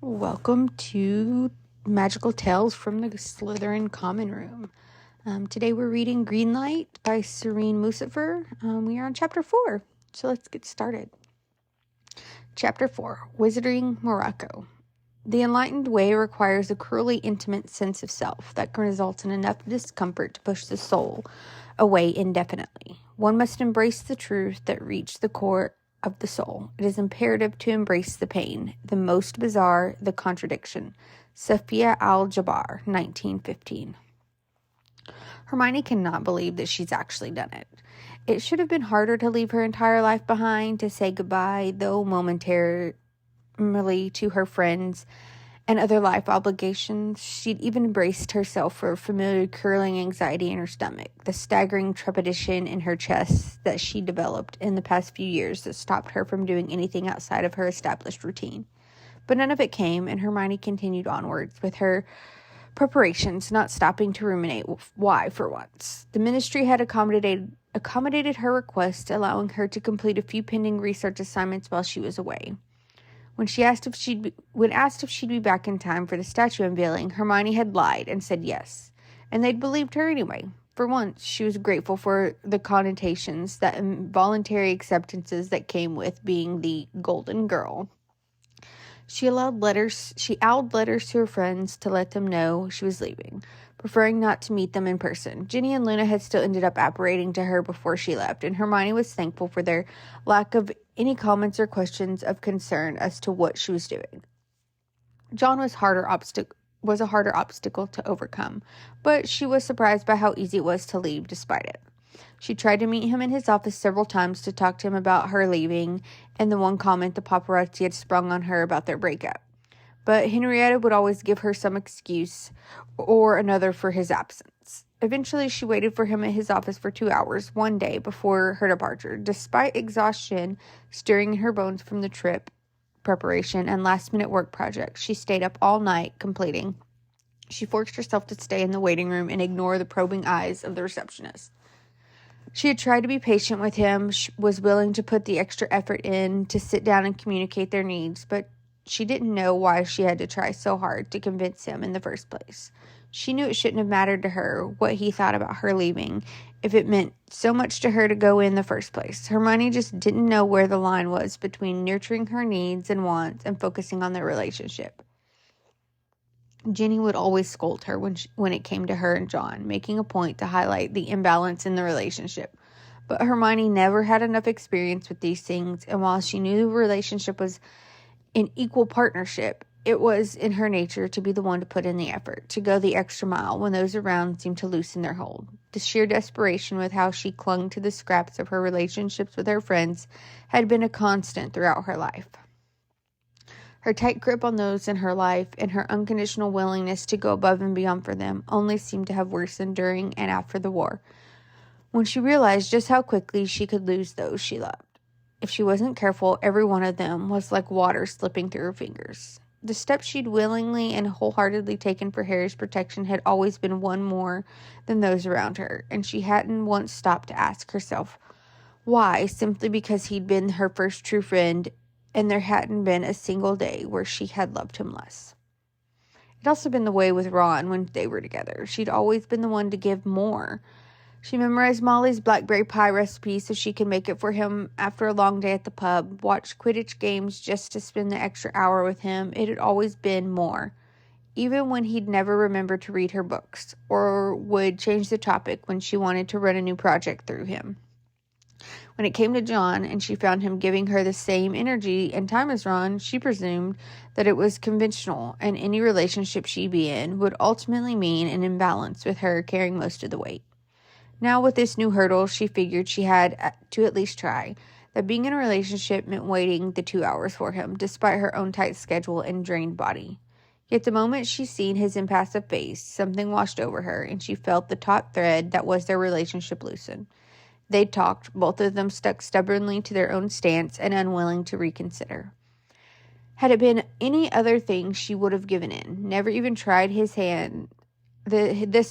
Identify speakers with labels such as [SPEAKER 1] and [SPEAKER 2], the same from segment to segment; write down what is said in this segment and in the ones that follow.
[SPEAKER 1] Welcome to Magical Tales from the Slytherin Common Room. Today we're reading Greenlight by SereneMusafir. We are on Chapter 4, so let's get started. Chapter 4, Wizarding Morocco. The enlightened way requires a cruelly intimate sense of self that can result in enough discomfort to push the soul away indefinitely. One must embrace the truth that reaches the core of the soul. It is imperative to embrace the pain, the most bizarre, the contradiction. Safiya Al-Jabbar, 1915. Hermione cannot believe that she's actually done it. It should have been harder to leave her entire life behind, to say goodbye, though momentarily, to her friends and other life obligations. She'd even braced herself for a familiar curling anxiety in her stomach, the staggering trepidation in her chest that she developed in the past few years that stopped her from doing anything outside of her established routine. But none of it came, and Hermione continued onwards with her preparations, not stopping to ruminate why for once. The ministry had accommodated her request, allowing her to complete a few pending research assignments while she was away. When asked if she'd be back in time for the statue unveiling, Hermione had lied and said yes, and they'd believed her anyway. For once, she was grateful for the connotations, that involuntary acceptances that came with being the Golden Girl. She owled letters to her friends to let them know she was leaving, preferring not to meet them in person. Ginny and Luna had still ended up apparating to her before she left, and Hermione was thankful for their lack of any comments or questions of concern as to what she was doing. John was a harder obstacle to overcome, but she was surprised by how easy it was to leave despite it. She tried to meet him in his office several times to talk to him about her leaving and the one comment the paparazzi had sprung on her about their breakup. But Henrietta would always give her some excuse or another for his absence. Eventually, she waited for him at his office for 2 hours one day before her departure. Despite exhaustion stirring in her bones from the trip preparation and last-minute work projects she stayed up all night completing, she forced herself to stay in the waiting room and ignore the probing eyes of the receptionist. She had tried to be patient with him, was willing to put the extra effort in to sit down and communicate their needs, but she didn't know why she had to try so hard to convince him in the first place. She knew it shouldn't have mattered to her what he thought about her leaving, if it meant so much to her to go in the first place. Hermione just didn't know where the line was between nurturing her needs and wants and focusing on their relationship. Ginny would always scold her when it came to her and John, making a point to highlight the imbalance in the relationship. But Hermione never had enough experience with these things, and while she knew the relationship was an equal partnership, it was in her nature to be the one to put in the effort, to go the extra mile when those around seemed to loosen their hold. The sheer desperation with how she clung to the scraps of her relationships with her friends had been a constant throughout her life. Her tight grip on those in her life and her unconditional willingness to go above and beyond for them only seemed to have worsened during and after the war, when she realized just how quickly she could lose those she loved. If she wasn't careful, every one of them was like water slipping through her fingers. The steps she'd willingly and wholeheartedly taken for Harry's protection had always been one more than those around her, and she hadn't once stopped to ask herself why, simply because he'd been her first true friend, and there hadn't been a single day where she had loved him less. It'd also been the way with Ron when they were together. She'd always been the one to give more. She memorized Molly's blackberry pie recipe so she could make it for him after a long day at the pub, watched Quidditch games just to spend the extra hour with him. It had always been more, even when he'd never remembered to read her books, or would change the topic when she wanted to run a new project through him. When it came to John, and she found him giving her the same energy and time as Ron, she presumed that it was conventional, and any relationship she'd be in would ultimately mean an imbalance, with her carrying most of the weight. Now, with this new hurdle, she figured she had to at least try, that being in a relationship meant waiting the 2 hours for him, despite her own tight schedule and drained body. Yet the moment she seen his impassive face, something washed over her, and she felt the taut thread that was their relationship loosen. They talked, both of them stuck stubbornly to their own stance and unwilling to reconsider. Had it been any other thing, she would have given in, never even tried his hand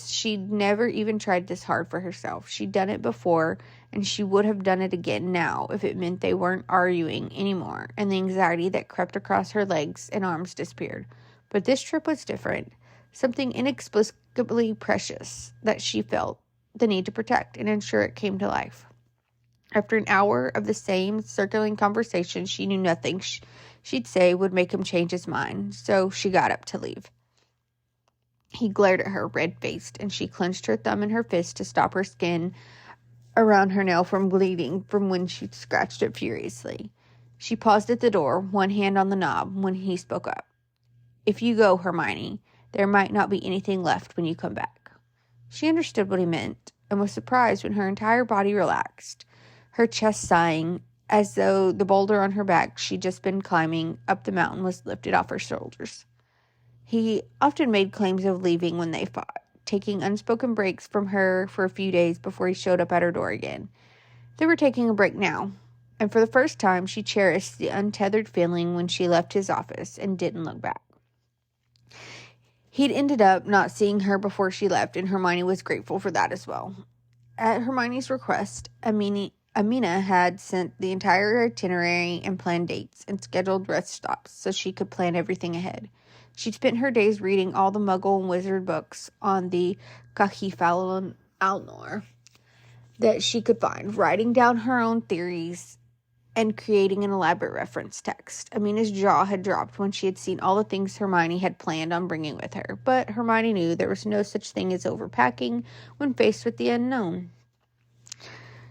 [SPEAKER 1] She'd never even tried this hard for herself. She'd done it before, and she would have done it again now if it meant they weren't arguing anymore, and the anxiety that crept across her legs and arms disappeared. But this trip was different. Something inexplicably precious that she felt the need to protect and ensure it came to life. After an hour of the same circling conversation, she knew nothing she'd say would make him change his mind, so she got up to leave. He glared at her, red-faced, and she clenched her thumb in her fist to stop her skin around her nail from bleeding from when she'd scratched it furiously. She paused at the door, one hand on the knob, when he spoke up. "If you go, Hermione, there might not be anything left when you come back." She understood what he meant, and was surprised when her entire body relaxed, her chest sighing, as though the boulder on her back she'd just been climbing up the mountain was lifted off her shoulders. He often made claims of leaving when they fought, taking unspoken breaks from her for a few days before he showed up at her door again. They were taking a break now, and for the first time she cherished the untethered feeling when she left his office and didn't look back. He'd ended up not seeing her before she left, and Hermione was grateful for that as well. At Hermione's request, Amina had sent the entire itinerary and planned dates and scheduled rest stops so she could plan everything ahead. She'd spent her days reading all the Muggle and wizard books on the Cahifal Alnor that she could find, writing down her own theories and creating an elaborate reference text. Amina's jaw had dropped when she had seen all the things Hermione had planned on bringing with her, but Hermione knew there was no such thing as overpacking when faced with the unknown.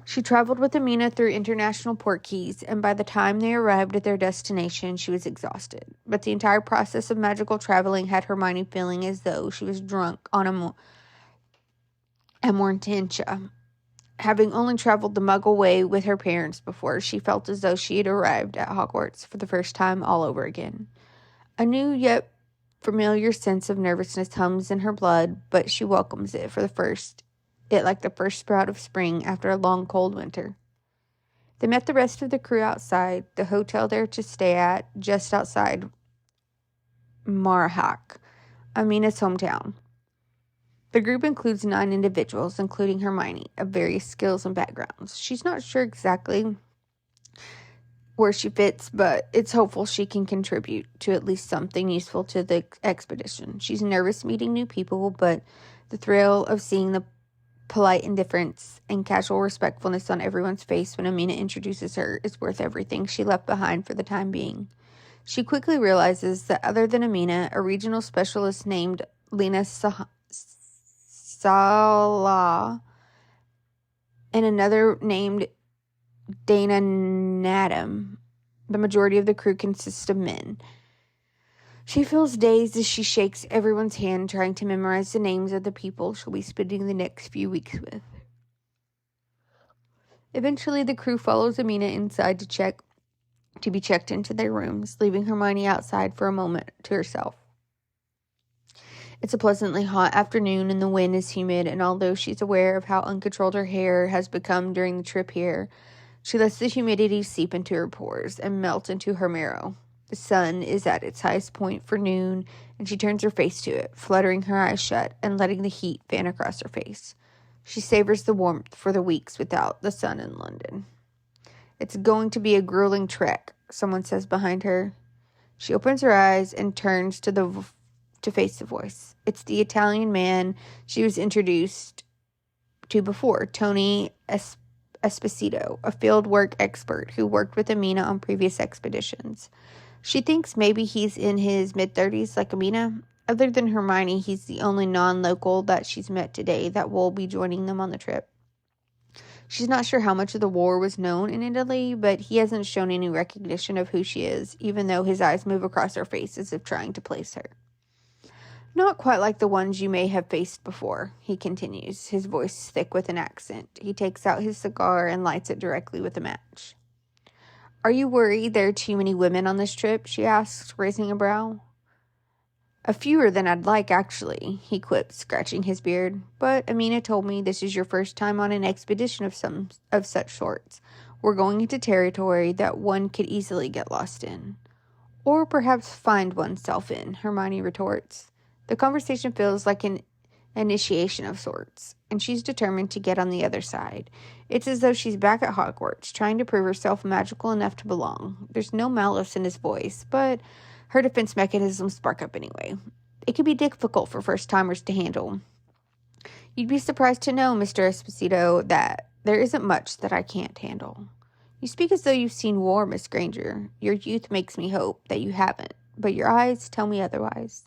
[SPEAKER 1] She traveled with Amina through international port keys, and by the time they arrived at their destination, she was exhausted. But the entire process of magical traveling had Hermione feeling as though she was drunk on a mortentia. Having only traveled the Muggle way with her parents before, she felt as though she had arrived at Hogwarts for the first time all over again. A new yet familiar sense of nervousness hums in her blood, but she welcomes it like the first sprout of spring after a long cold winter. They met the rest of the crew outside the hotel they're to stay at, just outside Marahak, Amina's hometown. The group includes 9 individuals, including Hermione, of various skills and backgrounds. She's not sure exactly where she fits, but it's hopeful she can contribute to at least something useful to the expedition. She's nervous meeting new people, but the thrill of seeing the polite indifference and casual respectfulness on everyone's face when Amina introduces her is worth everything she left behind for the time being. She quickly realizes that other than Amina, a regional specialist named Lena Sala and another named Dana Nadam, the majority of the crew consists of men. She feels dazed as she shakes everyone's hand, trying to memorize the names of the people she'll be spending the next few weeks with. Eventually, the crew follows Amina inside to be checked into their rooms, leaving Hermione outside for a moment to herself. It's a pleasantly hot afternoon, and the wind is humid, and although she's aware of how uncontrolled her hair has become during the trip here, she lets the humidity seep into her pores and melt into her marrow. The sun is at its highest point for noon, and she turns her face to it, fluttering her eyes shut and letting the heat fan across her face. She savors the warmth for the weeks without the sun in London. "It's going to be a grueling trek," someone says behind her. She opens her eyes and turns to face the voice. It's the Italian man she was introduced to before, Tony Esposito, a field work expert who worked with Amina on previous expeditions. She thinks maybe he's in his mid-30s like Amina. Other than Hermione, he's the only non-local that she's met today that will be joining them on the trip. She's not sure how much of the war was known in Italy, but he hasn't shown any recognition of who she is, even though his eyes move across her face as if trying to place her. "Not quite like the ones you may have faced before," he continues, his voice thick with an accent. He takes out his cigar and lights it directly with a match. "Are you worried there are too many women on this trip?" she asks, raising a brow. "A fewer than I'd like, actually," he quips, scratching his beard. "But Amina told me this is your first time on an expedition of such sorts. We're going into territory that one could easily get lost in. Or perhaps find oneself in," Hermione retorts. The conversation feels like an initiation of sorts, and she's determined to get on the other side. It's as though she's back at Hogwarts, trying to prove herself magical enough to belong. There's no malice in his voice, but her defense mechanisms spark up anyway. It can be difficult for first-timers to handle. You'd be surprised to know, Mr. Esposito, that there isn't much that I can't handle. You speak as though you've seen war, Miss Granger. Your youth makes me hope that you haven't, but your eyes tell me otherwise.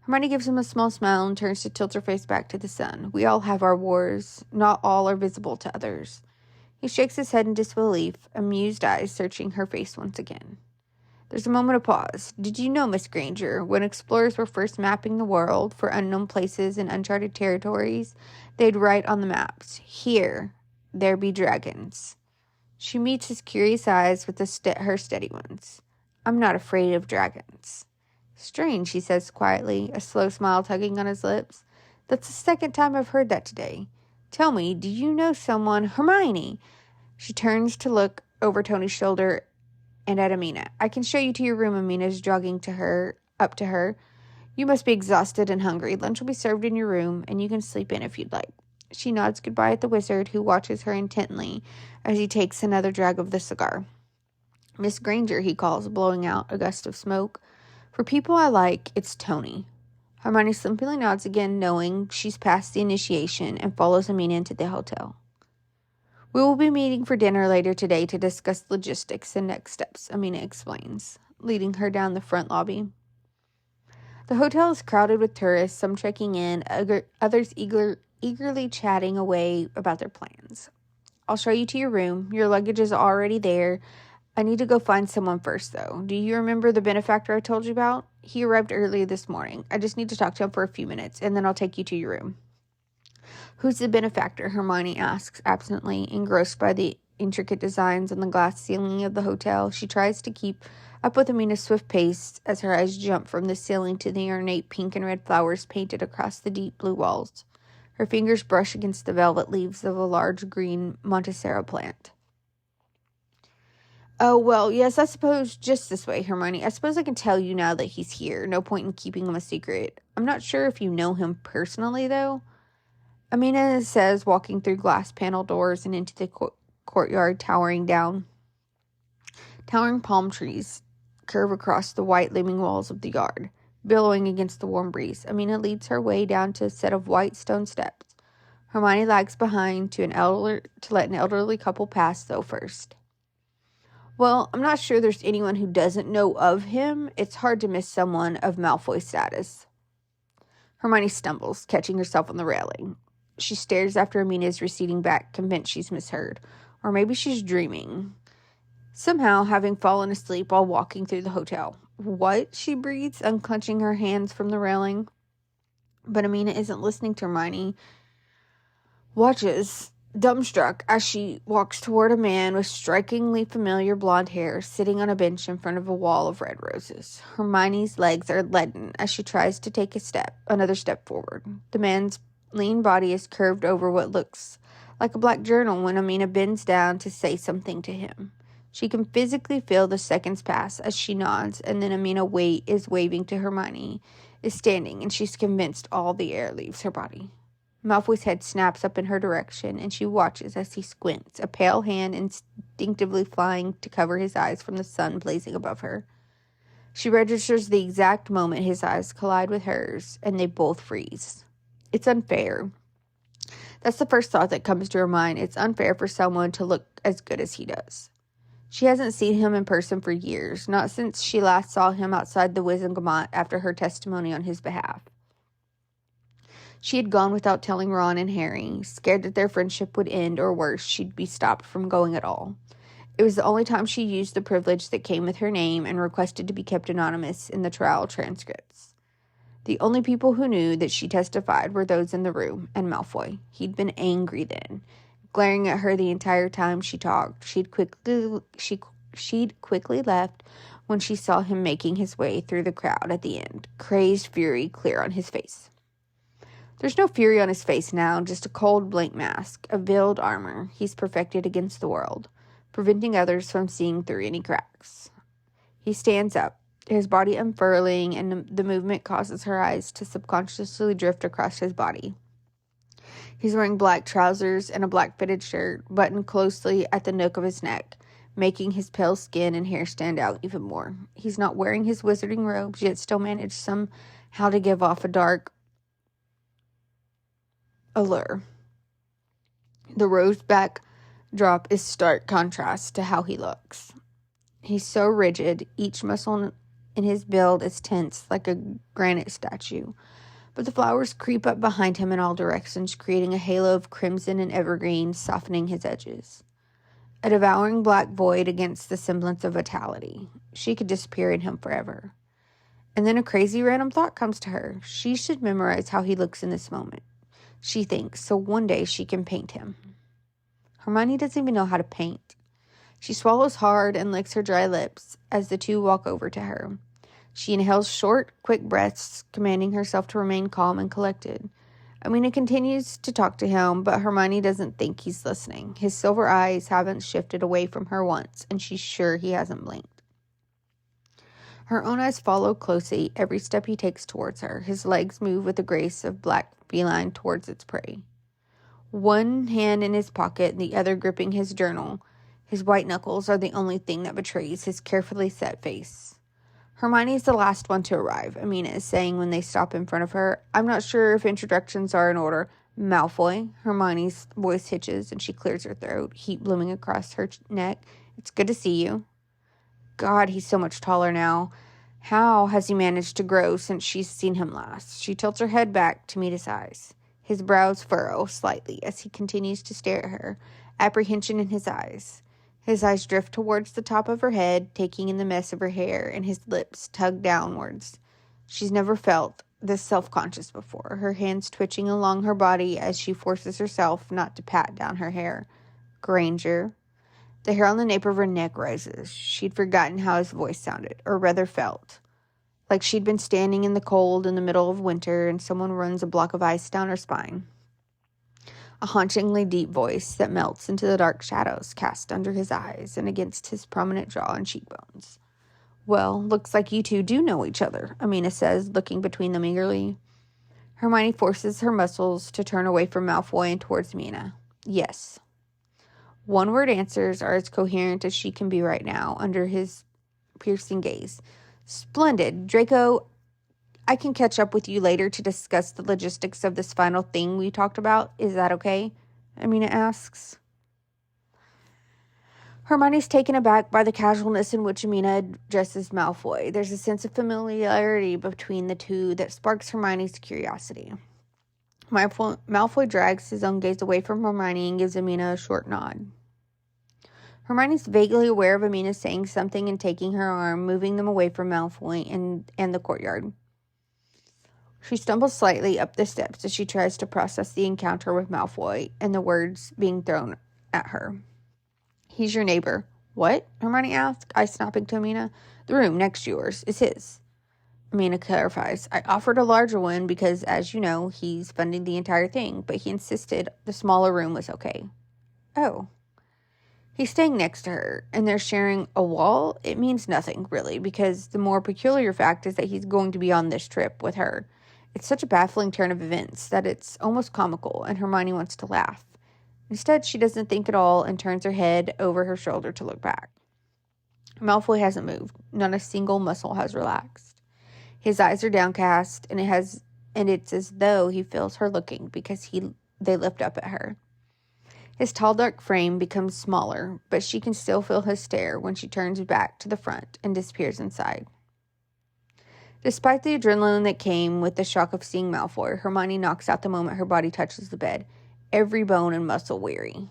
[SPEAKER 1] Hermione gives him a small smile and turns to tilt her face back to the sun. We all have our wars. Not all are visible to others. He shakes his head in disbelief, amused eyes searching her face once again. There's a moment of pause. Did you know, Miss Granger, when explorers were first mapping the world for unknown places and uncharted territories, they'd write on the maps, "Here, there be dragons." She meets his curious eyes with her steady ones. I'm not afraid of dragons. Strange, he says quietly, a slow smile tugging on his lips. That's the second time I've heard that today. Tell me, do you know someone? Hermione! She turns to look over Tony's shoulder and at Amina. I can show you to your room, Amina's jogging up to her. You must be exhausted and hungry. Lunch will be served in your room, and you can sleep in if you'd like. She nods goodbye at the wizard, who watches her intently as he takes another drag of the cigar. Miss Granger, he calls, blowing out a gust of smoke. For people I like, it's Tony. Hermione simply nods again, knowing she's past the initiation, and follows Amina into the hotel. We will be meeting for dinner later today to discuss logistics and next steps, Amina explains, leading her down the front lobby. The hotel is crowded with tourists, some checking in, others eagerly chatting away about their plans. I'll show you to your room. Your luggage is already there. I need to go find someone first, though. Do you remember the benefactor I told you about? He arrived early this morning. I just need to talk to him for a few minutes, and then I'll take you to your room. Who's the benefactor? Hermione asks absently, engrossed by the intricate designs on the glass ceiling of the hotel. She tries to keep up with Amina's swift pace as her eyes jump from the ceiling to the ornate pink and red flowers painted across the deep blue walls. Her fingers brush against the velvet leaves of a large green Montessori plant. Oh, well, yes, I suppose just this way, Hermione. I suppose I can tell you now that he's here. No point in keeping him a secret. I'm not sure if you know him personally, though. Amina says, walking through glass panel doors and into the courtyard, towering palm trees curve across the white looming walls of the yard, billowing against the warm breeze. Amina leads her way down to a set of white stone steps. Hermione lags behind to let an elderly couple pass, though, first. Well, I'm not sure there's anyone who doesn't know of him. It's hard to miss someone of Malfoy status. Hermione stumbles, catching herself on the railing. She stares after Amina's receding back, convinced she's misheard. Or maybe she's dreaming. Somehow, having fallen asleep while walking through the hotel. What? She breathes, unclenching her hands from the railing. But Amina isn't listening to Hermione. Watches, dumbstruck, as she walks toward a man with strikingly familiar blonde hair sitting on a bench in front of a wall of red roses. Hermione's legs are leaden as she tries to take another step forward. The man's lean body is curved over what looks like a black journal when Amina bends down to say something to him. She can physically feel the seconds pass as she nods, and then Amina is waving to Hermione, is standing, and she's convinced all the air leaves her body. Malfoy's head snaps up in her direction, and she watches as he squints, a pale hand instinctively flying to cover his eyes from the sun blazing above her. She registers the exact moment his eyes collide with hers, and they both freeze. It's unfair. That's the first thought that comes to her mind. It's unfair for someone to look as good as he does. She hasn't seen him in person for years, not since she last saw him outside the Wizengamot after her testimony on his behalf. She had gone without telling Ron and Harry, scared that their friendship would end, or worse, she'd be stopped from going at all. It was the only time she used the privilege that came with her name and requested to be kept anonymous in the trial transcripts. The only people who knew that she testified were those in the room, and Malfoy. He'd been angry then, glaring at her the entire time she talked. She'd quickly left when she saw him making his way through the crowd at the end, crazed fury clear on his face. There's no fury on his face now, just a cold blank mask, a veiled armor he's perfected against the world, preventing others from seeing through any cracks. He stands up, his body unfurling, and the movement causes her eyes to subconsciously drift across his body. He's wearing black trousers and a black fitted shirt, buttoned closely at the nook of his neck, making his pale skin and hair stand out even more. He's not wearing his wizarding robes, yet still managed somehow to give off a dark allure. The rose backdrop is stark contrast to how he looks. He's so rigid, each muscle in his build is tense like a granite statue. But the flowers creep up behind him in all directions, creating a halo of crimson and evergreen, softening his edges. A devouring black void against the semblance of vitality. She could disappear in him forever. And then a crazy random thought comes to her. She should memorize how he looks in this moment. She thinks, so one day she can paint him. Hermione doesn't even know how to paint. She swallows hard and licks her dry lips as the two walk over to her. She inhales short, quick breaths, commanding herself to remain calm and collected. Amina continues to talk to him, but Hermione doesn't think he's listening. His silver eyes haven't shifted away from her once, and she's sure he hasn't blinked. Her own eyes follow closely every step he takes towards her. His legs move with the grace of black feline towards its prey. One hand in his pocket, the other gripping his journal. His white knuckles are the only thing that betrays his carefully set face. Hermione is the last one to arrive, Amina is saying when they stop in front of her. I'm not sure if introductions are in order. Malfoy. Hermione's voice hitches and she clears her throat, heat blooming across her neck. It's good to see you. God, he's so much taller now. How has he managed to grow since she's seen him last? She tilts her head back to meet his eyes. His brows furrow slightly as he continues to stare at her, apprehension in his eyes. His eyes drift towards the top of her head, taking in the mess of her hair, and his lips tug downwards. She's never felt this self-conscious before, her hands twitching along her body as she forces herself not to pat down her hair. Granger. The hair on the nape of her neck rises. She'd forgotten how his voice sounded, or rather felt. Like she'd been standing in the cold in the middle of winter and someone runs a block of ice down her spine. A hauntingly deep voice that melts into the dark shadows cast under his eyes and against his prominent jaw and cheekbones. Well, looks like you two do know each other, Amina says, looking between them eagerly. Hermione forces her muscles to turn away from Malfoy and towards Mina. Yes. One-word answers are as coherent as she can be right now under his piercing gaze. Splendid. Draco, I can catch up with you later to discuss the logistics of this final thing we talked about. Is that okay? Amina asks. Hermione's taken aback by the casualness in which Amina addresses Malfoy. There's a sense of familiarity between the two that sparks Hermione's curiosity. Malfoy drags his own gaze away from Hermione and gives Amina a short nod. Hermione's vaguely aware of Amina saying something and taking her arm, moving them away from Malfoy and the courtyard. She stumbles slightly up the steps as she tries to process the encounter with Malfoy and the words being thrown at her. He's your neighbor. What? Hermione asked, eye snapping to Amina. The room next to yours is his. Amina clarifies. I offered a larger one because, as you know, he's funding the entire thing, but he insisted the smaller room was okay. Oh. He's staying next to her, and they're sharing a wall. It means nothing, really, because the more peculiar fact is that he's going to be on this trip with her. It's such a baffling turn of events that it's almost comical, and Hermione wants to laugh. Instead, she doesn't think at all and turns her head over her shoulder to look back. Malfoy hasn't moved. Not a single muscle has relaxed. His eyes are downcast, and it's as though he feels her looking because they lift up at her. His tall, dark frame becomes smaller, but she can still feel his stare when she turns back to the front and disappears inside. Despite the adrenaline that came with the shock of seeing Malfoy, Hermione knocks out the moment her body touches the bed, every bone and muscle weary.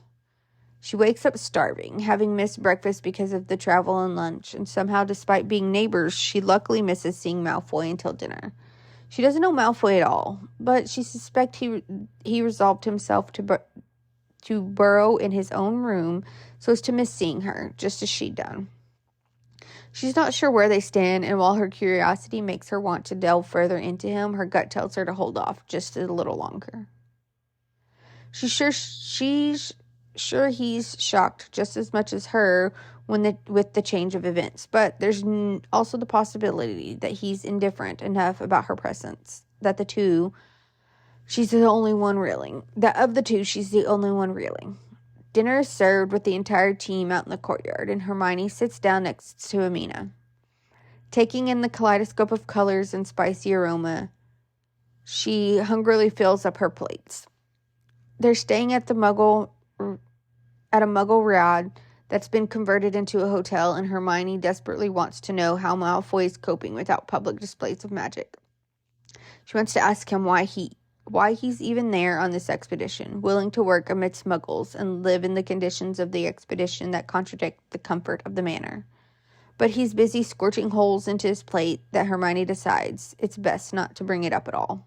[SPEAKER 1] She wakes up starving, having missed breakfast because of the travel and lunch, and somehow, despite being neighbors, she luckily misses seeing Malfoy until dinner. She doesn't know Malfoy at all, but she suspects he resolved himself to burrow in his own room so as to miss seeing her, just as she'd done. She's not sure where they stand, and while her curiosity makes her want to delve further into him, her gut tells her to hold off just a little longer. She's sure he's shocked just as much as her with the change of events. But there's also the possibility that he's indifferent enough about her presence that she's the only one reeling. That of the two, she's the only one reeling. Dinner is served with the entire team out in the courtyard, and Hermione sits down next to Amina. Taking in the kaleidoscope of colors and spicy aroma, she hungrily fills up her plates. They're staying at a Muggle riad that's been converted into a hotel, and Hermione desperately wants to know how Malfoy is coping without public displays of magic. She wants to ask him why he's even there on this expedition, willing to work amidst Muggles and live in the conditions of the expedition that contradict the comfort of the manor. But he's busy scorching holes into his plate that Hermione decides it's best not to bring it up at all.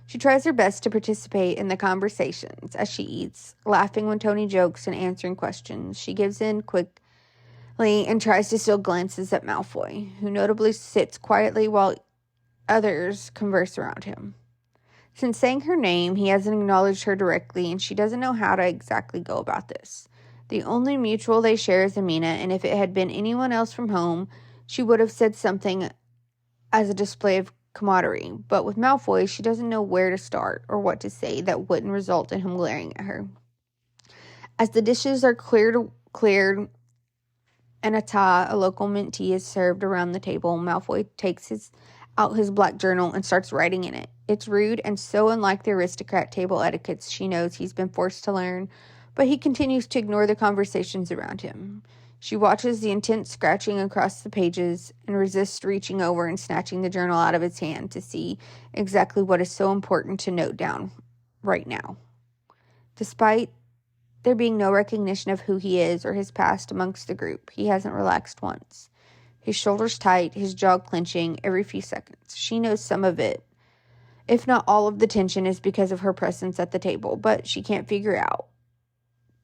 [SPEAKER 1] She tries her best to participate in the conversations as she eats, laughing when Tony jokes and answering questions. She gives in quickly and tries to steal glances at Malfoy, who notably sits quietly while others converse around him. Since saying her name, he hasn't acknowledged her directly, and she doesn't know how to exactly go about this. The only mutual they share is Amina, and if it had been anyone else from home, she would have said something as a display of camaraderie. But with Malfoy, she doesn't know where to start or what to say that wouldn't result in him glaring at her. As the dishes are cleared, and a local mint tea, is served around the table, Malfoy takes out his black journal and starts writing in it. It's rude and so unlike the aristocrat table etiquettes she knows he's been forced to learn, but he continues to ignore the conversations around him. She watches the intense scratching across the pages and resists reaching over and snatching the journal out of his hand to see exactly what is so important to note down right now. Despite there being no recognition of who he is or his past amongst the group, he hasn't relaxed once. His shoulders tight, his jaw clenching every few seconds. She knows some of it, if not all of the tension, is because of her presence at the table, but she can't figure out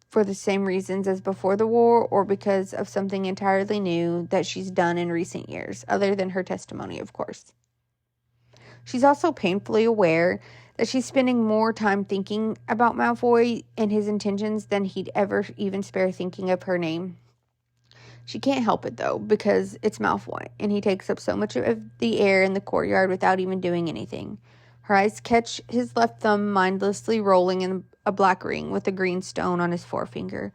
[SPEAKER 1] for the same reasons as before the war or because of something entirely new that she's done in recent years, other than her testimony, of course. She's also painfully aware that she's spending more time thinking about Malfoy and his intentions than he'd ever even spare thinking of her name. She can't help it, though, because it's Malfoy, and he takes up so much of the air in the courtyard without even doing anything. Her eyes catch his left thumb mindlessly rolling in a black ring with a green stone on his forefinger.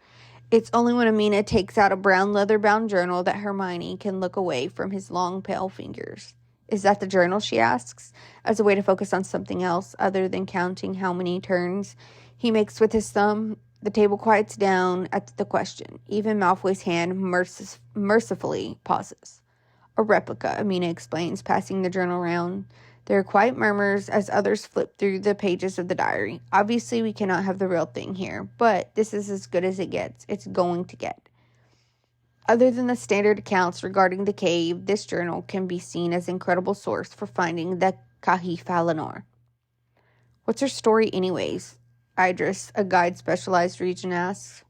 [SPEAKER 1] It's only when Amina takes out a brown leather-bound journal that Hermione can look away from his long, pale fingers. Is that the journal, she asks, as a way to focus on something else other than counting how many turns he makes with his thumb. The table quiets down at the question. Even Malfoy's hand mercifully pauses. A replica, Amina explains, passing the journal around. There are quiet murmurs as others flip through the pages of the diary. Obviously, we cannot have the real thing here, but this is as good as it gets. It's going to get. Other than the standard accounts regarding the cave, this journal can be seen as an incredible source for finding the Kahif Alinor. What's her story anyways? Idris, a guide specialized region, asks.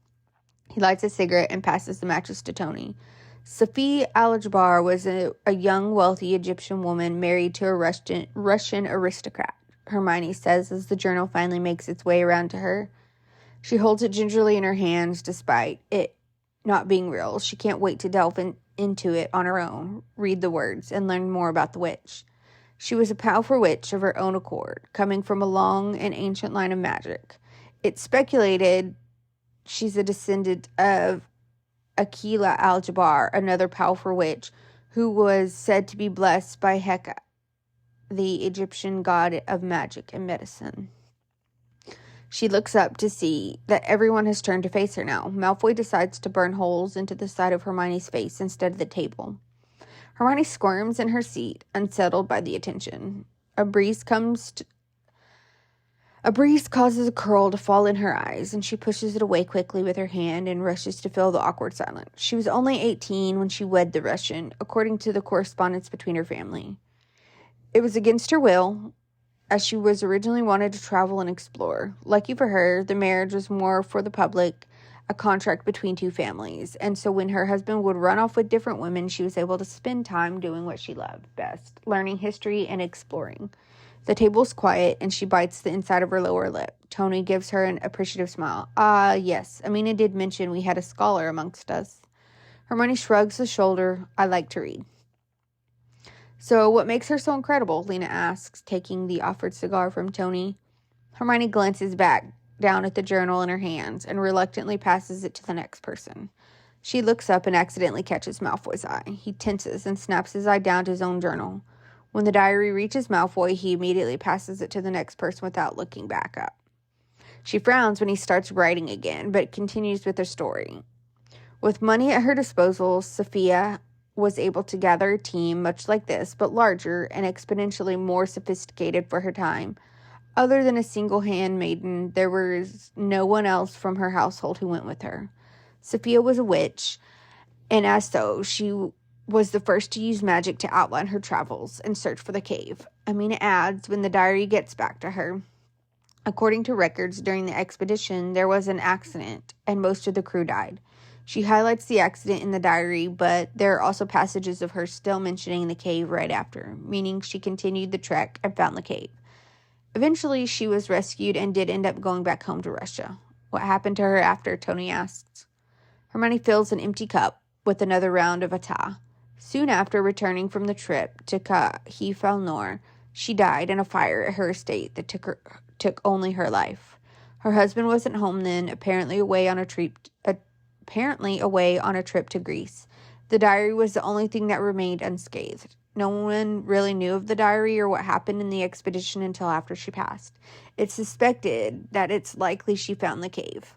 [SPEAKER 1] He lights a cigarette and passes the matches to Tony. Safi Al-Jabbar was a young, wealthy Egyptian woman married to a Russian aristocrat, Hermione says as the journal finally makes its way around to her. She holds it gingerly in her hands despite it not being real. She can't wait to delve into it on her own, read the words, and learn more about the witch. She was a powerful witch of her own accord, coming from a long and ancient line of magic. It's speculated she's a descendant of Akila Al-Jabbar, another powerful witch who was said to be blessed by Heka, the Egyptian god of magic and medicine. She looks up to see that everyone has turned to face her now. Malfoy decides to burn holes into the side of Hermione's face instead of the table. Hermione squirms in her seat, unsettled by the attention. A breeze causes a curl to fall in her eyes, and she pushes it away quickly with her hand and rushes to fill the awkward silence. She was only 18 when she wed the Russian, according to the correspondence between her family. It was against her will, as she was originally wanted to travel and explore. Lucky for her, the marriage was more for the public, a contract between two families, and so when her husband would run off with different women, she was able to spend time doing what she loved best, learning history and exploring. The table's quiet, and she bites the inside of her lower lip. Tony gives her an appreciative smile. Yes, Amina did mention we had a scholar amongst us. Hermione shrugs a shoulder. I like to read. So what makes her so incredible? Lena asks, taking the offered cigar from Tony. Hermione glances back down at the journal in her hands and reluctantly passes it to the next person. She looks up and accidentally catches Malfoy's eye. He tenses and snaps his eye down to his own journal. When the diary reaches Malfoy, he immediately passes it to the next person without looking back up. She frowns when he starts writing again, but continues with her story. With money at her disposal, Sophia was able to gather a team much like this, but larger and exponentially more sophisticated for her time. Other than a single handmaiden, there was no one else from her household who went with her. Sophia was a witch, and as so, she was the first to use magic to outline her travels and search for the cave. Amina adds when the diary gets back to her. According to records, during the expedition, there was an accident, and most of the crew died. She highlights the accident in the diary, but there are also passages of her still mentioning the cave right after, meaning she continued the trek and found the cave. Eventually, she was rescued and did end up going back home to Russia. What happened to her after? Tony asks. Hermione fills an empty cup with another round of Atah. Soon after returning from the trip to Kahif-el-Nor, she died in a fire at her estate that took only her life. Her husband wasn't home then, apparently away on a trip to Greece. The diary was the only thing that remained unscathed. No one really knew of the diary or what happened in the expedition until after she passed. It's suspected that it's likely she found the cave.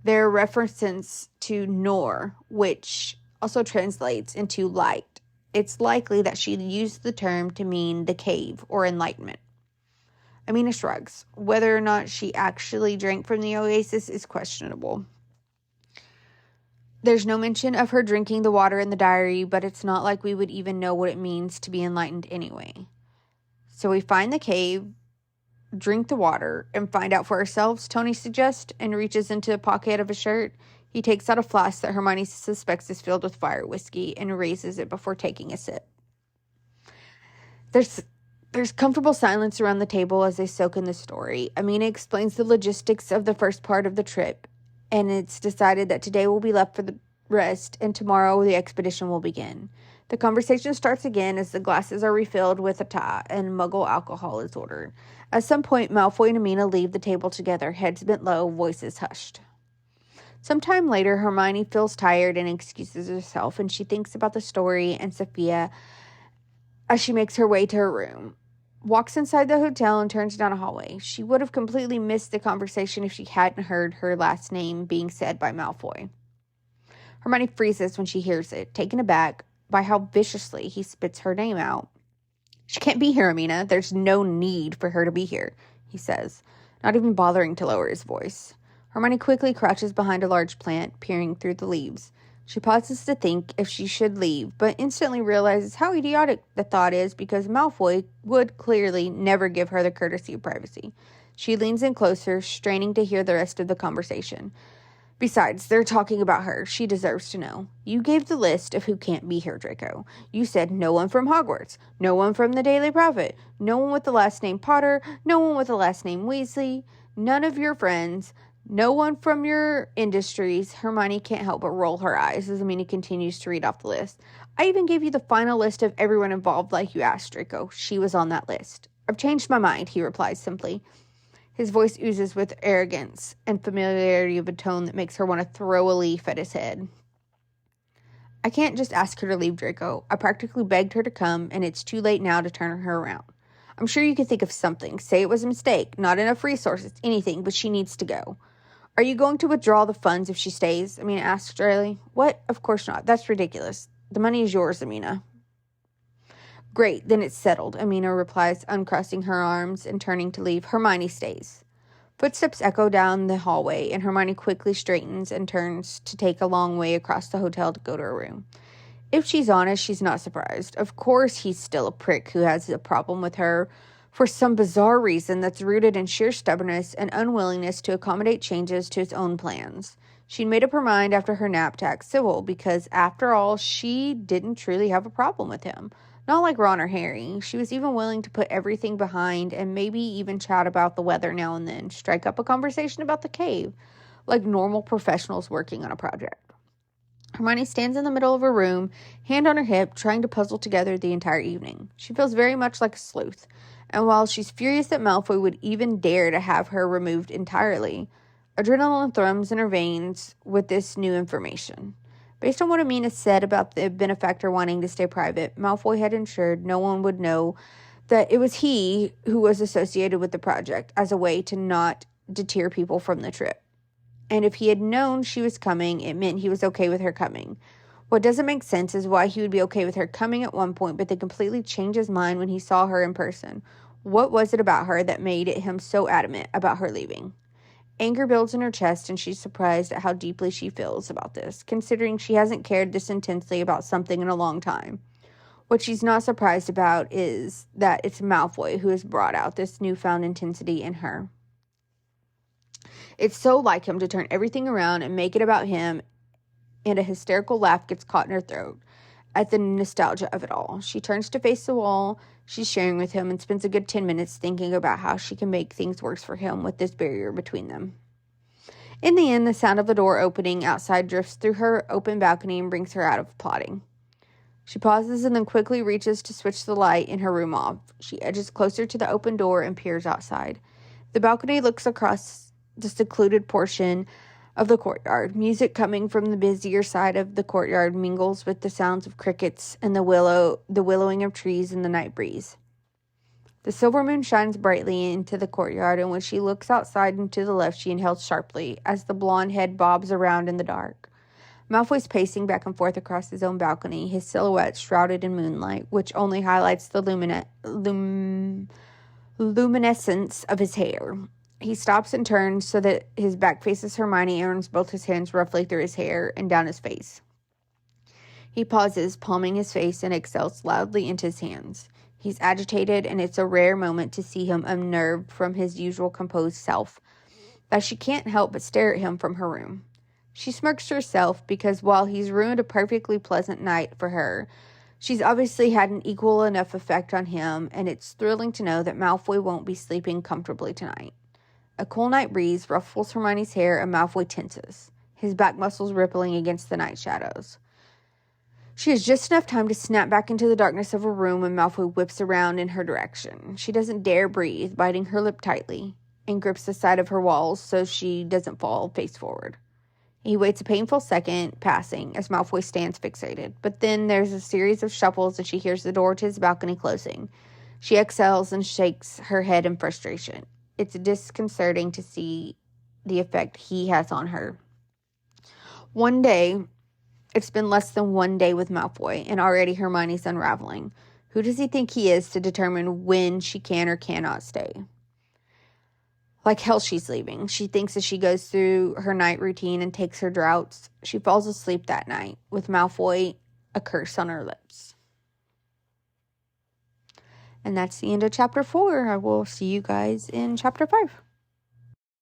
[SPEAKER 1] There are references to Nor, which also translates into light. It's likely that she used the term to mean the cave or enlightenment. Amina shrugs. Whether or not she actually drank from the oasis is questionable. There's no mention of her drinking the water in the diary, but it's not like we would even know what it means to be enlightened anyway. So we find the cave, drink the water, and find out for ourselves, Tony suggests, and reaches into the pocket of his shirt. He takes out a flask that Hermione suspects is filled with fire whiskey and raises it before taking a sip. There's comfortable silence around the table as they soak in the story. Amina explains the logistics of the first part of the trip, and it's decided that today will be left for the rest, and tomorrow the expedition will begin. The conversation starts again as the glasses are refilled with Atah and Muggle alcohol is ordered. At some point, Malfoy and Amina leave the table together, heads bent low, voices hushed. Sometime later, Hermione feels tired and excuses herself, and she thinks about the story and Sophia as she makes her way to her room. Walks inside the hotel and turns down a hallway. She would have completely missed the conversation if she hadn't heard her last name being said by Malfoy. Hermione freezes when she hears it, taken aback by how viciously he spits her name out. She can't be here, Amina. There's no need for her to be here, he says, not even bothering to lower his voice. Hermione quickly crouches behind a large plant, peering through the leaves. She pauses to think if she should leave, but instantly realizes how idiotic the thought is because Malfoy would clearly never give her the courtesy of privacy. She leans in closer, straining to hear the rest of the conversation. Besides, they're talking about her. She deserves to know. You gave the list of who can't be here, Draco. You said no one from Hogwarts, no one from the Daily Prophet, no one with the last name Potter, no one with the last name Weasley, none of your friends, no one from your industries. Hermione can't help but roll her eyes as Amina continues to read off the list. I even gave you the final list of everyone involved like you asked, Draco. She was on that list. I've changed my mind, he replies simply. His voice oozes with arrogance and familiarity of a tone that makes her want to throw a leaf at his head. I can't just ask her to leave, Draco. I practically begged her to come, and it's too late now to turn her around. I'm sure you could think of something. Say it was a mistake, not enough resources, anything, but she needs to go. Are you going to withdraw the funds if she stays? Amina asks dryly. What? Of course not. That's ridiculous. The money is yours, Amina. Great, then it's settled, Amina replies, uncrossing her arms and turning to leave. Hermione stays. Footsteps echo down the hallway, and Hermione quickly straightens and turns to take a long way across the hotel to go to her room. If she's honest, she's not surprised. Of course he's still a prick who has a problem with her for some bizarre reason that's rooted in sheer stubbornness and unwillingness to accommodate changes to his own plans. She'd made up her mind after her nap to act civil because, after all, she didn't truly have a problem with him. Not like Ron or Harry. She was even willing to put everything behind and maybe even chat about the weather now and then, strike up a conversation about the cave, like normal professionals working on a project. Hermione stands in the middle of her room, hand on her hip, trying to puzzle together the entire evening. She feels very much like a sleuth, and while she's furious that Malfoy would even dare to have her removed entirely, adrenaline thrums in her veins with this new information. Based on what Amina said about the benefactor wanting to stay private, Malfoy had ensured no one would know that it was he who was associated with the project as a way to not deter people from the trip. And if he had known she was coming, it meant he was okay with her coming. What doesn't make sense is why he would be okay with her coming at one point, but then completely change his mind when he saw her in person. What was it about her that made him so adamant about her leaving? Anger builds in her chest, and she's surprised at how deeply she feels about this, considering she hasn't cared this intensely about something in a long time. What she's not surprised about is that it's Malfoy who has brought out this newfound intensity in her. It's so like him to turn everything around and make it about him, and a hysterical laugh gets caught in her throat at the nostalgia of it all. She turns to face the wall she's sharing with him and spends a good 10 minutes thinking about how she can make things worse for him with this barrier between them. In the end, the sound of the door opening outside drifts through her open balcony and brings her out of plotting. She pauses and then quickly reaches to switch the light in her room off. She edges closer to the open door and peers outside. The balcony looks across the secluded portion of the courtyard. Music coming from the busier side of the courtyard mingles with the sounds of crickets and the willowing of trees in the night breeze. The silver moon shines brightly into the courtyard, and when she looks outside and to the left, she inhales sharply as the blonde head bobs around in the dark. Malfoy's pacing back and forth across his own balcony, his silhouette shrouded in moonlight, which only highlights the luminescence of his hair. He stops and turns so that his back faces Hermione and runs both his hands roughly through his hair and down his face. He pauses, palming his face, and exhales loudly into his hands. He's agitated, and it's a rare moment to see him unnerved from his usual composed self, that she can't help but stare at him from her room. She smirks to herself because while he's ruined a perfectly pleasant night for her, she's obviously had an equal enough effect on him, and it's thrilling to know that Malfoy won't be sleeping comfortably tonight. A cool night breeze ruffles Hermione's hair and Malfoy tenses, his back muscles rippling against the night shadows. She has just enough time to snap back into the darkness of her room when Malfoy whips around in her direction. She doesn't dare breathe, biting her lip tightly, and grips the side of her walls so she doesn't fall face forward. He waits a painful second, passing, as Malfoy stands fixated. But then there's a series of shuffles and she hears the door to his balcony closing. She exhales and shakes her head in frustration. It's disconcerting to see the effect he has on her. It's been less than one day with Malfoy, and already Hermione's unraveling. Who does he think he is to determine when she can or cannot stay? Like hell she's leaving. She thinks as she goes through her night routine and takes her draughts, she falls asleep that night, with Malfoy a curse on her lips. And that's the end of chapter 4. I will see you guys in chapter 5.